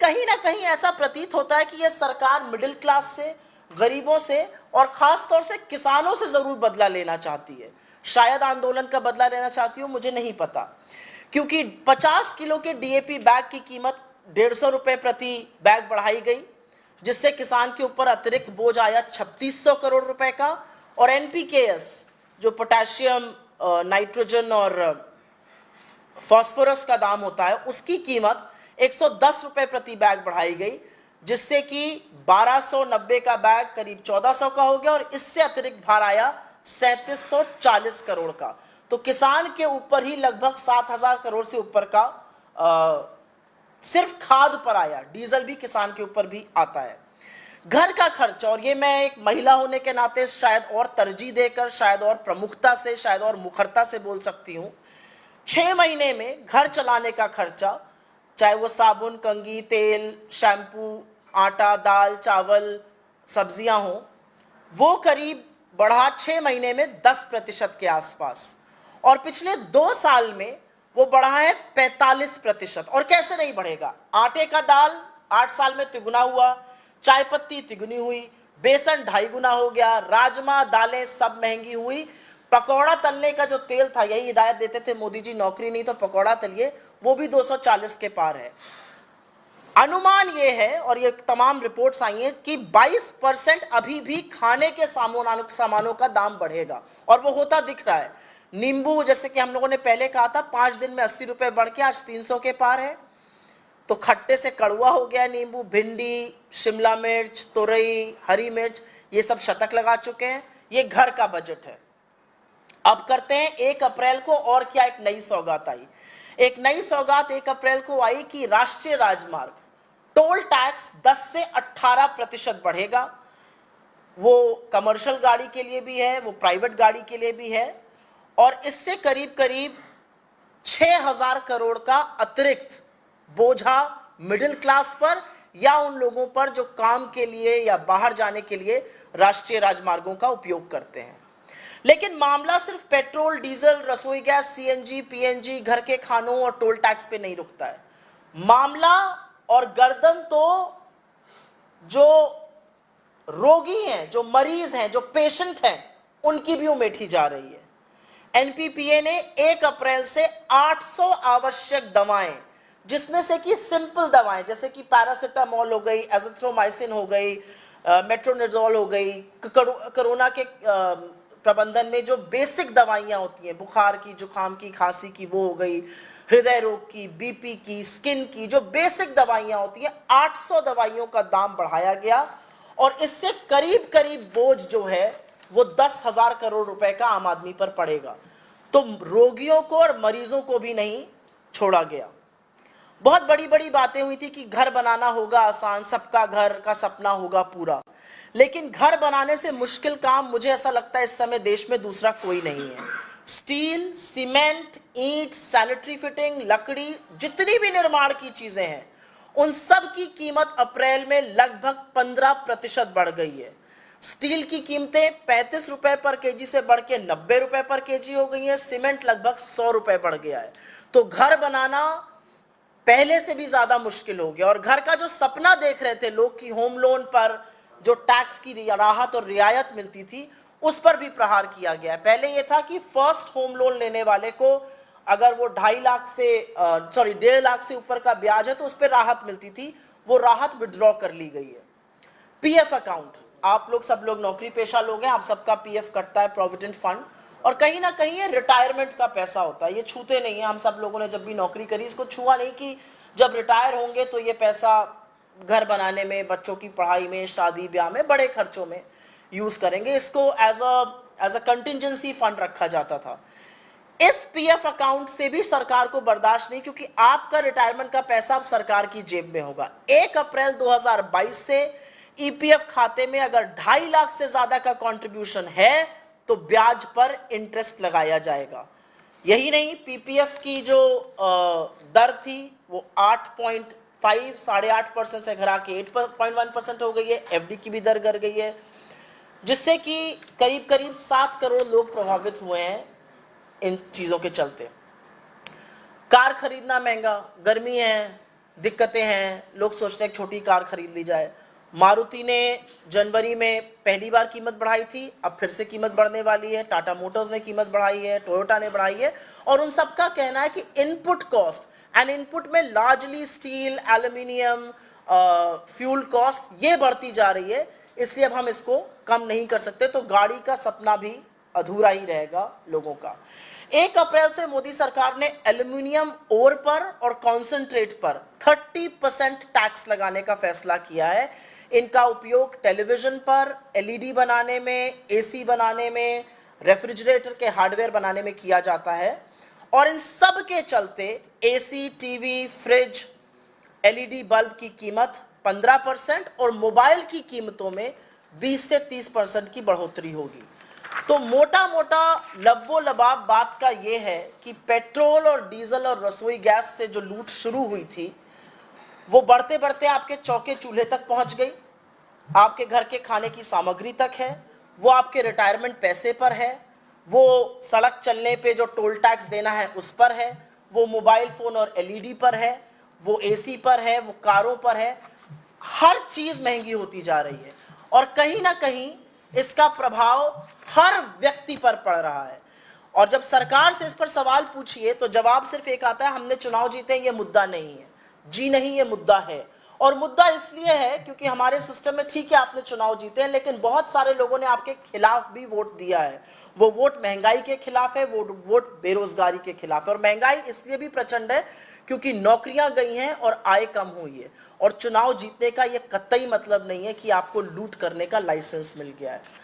कहीं ना कहीं ऐसा प्रतीत होता है कि यह सरकार मिडिल क्लास से, गरीबों से और खास तौर से किसानों से जरूर बदला लेना चाहती है। शायद आंदोलन का बदला लेना चाहती हो, मुझे नहीं पता, क्योंकि 50 किलो के डीएपी बैग की कीमत 150 रुपए प्रति बैग बढ़ाई गई, जिससे किसान के ऊपर अतिरिक्त बोझ आया 3600 करोड़ रुपए का। और एनपीकेएस जो पोटेशियम, नाइट्रोजन और फास्फोरस का दाम होता है, उसकी कीमत 110 रुपए प्रति बैग बढ़ाई गई, जिससे कि 1290 का बैग करीब 1400 का हो गया और इससे अतिरिक्त भार आया 3740 करोड़ का। तो किसान के ऊपर ही लगभग 7000 करोड़ से ऊपर का सिर्फ खाद पर आया। डीजल भी किसान के ऊपर भी आता है। घर का खर्च, और ये मैं एक महिला होने के नाते शायद और तरजीह देकर, शायद और प्रमुखता से, शायद और मुखरता से बोल सकती हूँ, 6 महीने में घर चलाने का खर्चा, चाहे वो साबुन, कंघी, तेल, शैम्पू, आटा, दाल, चावल, सब्जियां हों, वो करीब बढ़ा 6 महीने में 10% के आसपास, और पिछले 2 साल में वो बढ़ा है 45%। और कैसे नहीं बढ़ेगा? आटे का दाल 8 साल में तिगुना हुआ, चाय पत्ती तिगुनी हुई, बेसन 2.5 गुना हो गया, राजमा, दालें सब महंगी हुई, पकौड़ा तलने का जो तेल था, यही हिदायत देते थे मोदी जी, नौकरी नहीं तो पकौड़ा तलिए, वो भी 240 के पार है। अनुमान ये है, और ये तमाम रिपोर्ट्स आई हैं, कि 22% अभी भी खाने के सामानों का दाम बढ़ेगा, और वो होता दिख रहा है। नींबू, जैसे कि हम लोगों ने पहले कहा था, 5 दिन में 80 रुपए बढ़ के आज 300 के पार है। तो खट्टे से कड़वा हो गया नींबू। भिंडी, शिमला मिर्च, तुरई, हरी मिर्च, ये सब शतक लगा चुके हैं। ये घर का बजट है। अब करते हैं 1 अप्रैल को और क्या एक नई सौगात आई। एक नई सौगात 1 अप्रैल को आई कि राष्ट्रीय राजमार्ग टोल टैक्स 10 से 18% बढ़ेगा। वो कमर्शियल गाड़ी के लिए भी है, वो प्राइवेट गाड़ी के लिए भी है, और इससे करीब करीब 6000 करोड़ का अतिरिक्त बोझा मिडिल क्लास पर या उन लोगों पर जो काम के लिए या बाहर जाने के लिए राष्ट्रीय राजमार्गों का उपयोग करते हैं। लेकिन मामला सिर्फ पेट्रोल, डीजल, रसोई गैस, सीएनजी, पीएनजी, घर के खानों और टोल टैक्स पे नहीं रुकता है। मामला और गर्दन तो जो रोगी हैं, जो मरीज हैं, जो पेशेंट हैं, उनकी भी उमेठी जा रही है। एनपीपीए ने 1 अप्रैल से 800 आवश्यक दवाएं, जिसमें से कि सिंपल दवाएं जैसे कि पैरासिटामोल हो गई, एजिथ्रोमाइसिन हो गई, मेट्रोनिजोल हो गई, कोरोना के प्रबंधन में जो बेसिक दवाइयां होती हैं, बुखार की, जुकाम की, खांसी की, वो हो गई, हृदय रोग की, बीपी की, स्किन की, जो बेसिक दवाइयां होती हैं, 800 दवाइयों का दाम बढ़ाया गया, और इससे करीब करीब बोझ जो है वो 10,000 करोड़ रुपए का आम आदमी पर पड़ेगा। तो रोगियों को और मरीजों को भी नहीं छोड़ा गया। बहुत बड़ी बड़ी बातें हुई थी कि घर बनाना होगा आसान, सबका घर का सपना होगा पूरा, लेकिन घर बनाने से मुश्किल काम मुझे ऐसा लगता है इस समय देश में दूसरा कोई नहीं है। स्टील, सीमेंट, ईंट, सैनिटरी फिटिंग, लकड़ी, जितनी भी निर्माण की चीजें हैं, उन सब की कीमत अप्रैल में लगभग 15% बढ़ गई है। स्टील की कीमतें 35 रुपए पर केजी से बढ़ के 90 रुपए पर केजी हो गई है। सीमेंट लगभग 100 रुपए बढ़ गया है। तो घर बनाना पहले से भी ज्यादा मुश्किल हो गया, और घर का जो सपना देख रहे थे लोग कि होम लोन पर जो टैक्स की राहत और रियायत मिलती थी, उस पर भी प्रहार किया गया है। पहले यह था कि फर्स्ट होम लोन लेने वाले को अगर वो 1.5 लाख से ऊपर का ब्याज है तो उस पर राहत मिलती थी, वो राहत विड्रॉ कर ली गई है। पीएफ अकाउंट, आप लोग सब लोग नौकरी पेशा लोग हैं, आप सबका पीएफ कटता है, प्रोविडेंट फंड, और कहीं ना कहीं ये रिटायरमेंट का पैसा होता है, ये छूते नहीं है। हम सब लोगों ने जब भी नौकरी करी इसको छुआ नहीं कि जब रिटायर होंगे तो ये पैसा घर बनाने में, बच्चों की पढ़ाई में, शादी ब्याह में, बड़े खर्चों में यूज करेंगे। इसको एज अ कंटिजेंसी फंड रखा जाता था। इस पीएफ अकाउंट से भी सरकार को बर्दाश्त नहीं, क्योंकि आपका रिटायरमेंट का पैसा अब सरकार की जेब में होगा। 1 अप्रैल 2022 से ईपीएफ खाते में अगर 2.5 लाख से ज्यादा का कंट्रीब्यूशन है तो ब्याज पर इंटरेस्ट लगाया जाएगा। यही नहीं, पीपीएफ की जो दर थी वो 8.5 से घरा के 8.1% हो गई है। एफडी की भी दर गिर गई है, जिससे कि करीब करीब 7 करोड़ लोग प्रभावित हुए हैं इन चीजों के चलते। कार खरीदना महंगा, गर्मी है, दिक्कतें हैं, लोग सोचते हैं एक छोटी कार खरीद ली जाए। मारुति ने जनवरी में पहली बार कीमत बढ़ाई थी, अब फिर से कीमत बढ़ने वाली है। टाटा मोटर्स ने कीमत बढ़ाई है, टोयोटा ने बढ़ाई है, और उन सबका कहना है कि इनपुट कॉस्ट, एंड इनपुट में largely steel, aluminium, fuel cost ये बढ़ती जा रही है, इसलिए अब हम इसको कम नहीं कर सकते। तो गाड़ी का सपना भी अधूरा ही रहेगा लोगों का। 1 अप्रैल से मोदी सरकार ने एल्यूमिनियम ओर पर और कॉन्सेंट्रेट पर 30% टैक्स लगाने का फैसला किया है। इनका उपयोग टेलीविजन पर, एलईडी बनाने में, एसी बनाने में, रेफ्रिजरेटर के हार्डवेयर बनाने में किया जाता है। और इन सब के चलते AC, TV, fridge, LED bulb की कीमत 15% और मोबाइल की कीमतों में 20 से 30% की बढ़ोतरी होगी। तो मोटा मोटा लब्बो लबाब बात का यह है कि पेट्रोल और डीजल और रसोई गैस से जो लूट शुरू हुई थी वो बढ़ते बढ़ते आपके चौके चूल्हे तक पहुंच गई, आपके घर के खाने की सामग्री तक है, वो आपके रिटायरमेंट पैसे पर है, वो सड़क चलने पे जो टोल टैक्स देना है उस पर है, वो मोबाइल फोन और एलईडी पर है, वो एसी पर है, वो कारों पर है। हर चीज महंगी होती जा रही है और कहीं ना कहीं इसका प्रभाव हर व्यक्ति पर पड़ रहा है। और जब सरकार से इस पर सवाल पूछिए तो जवाब सिर्फ एक आता है, हमने चुनाव जीते, ये मुद्दा नहीं है। जी नहीं, ये मुद्दा है। और मुद्दा इसलिए है क्योंकि हमारे सिस्टम में ठीक है आपने चुनाव जीते हैं, लेकिन बहुत सारे लोगों ने आपके खिलाफ भी वोट दिया है। वो वोट महंगाई के खिलाफ है, वो वोट बेरोजगारी के खिलाफ है। और महंगाई इसलिए भी प्रचंड है क्योंकि नौकरियां गई हैं और आय कम हुई है। और चुनाव जीतने का ये कतई मतलब नहीं है कि आपको लूट करने का लाइसेंस मिल गया है।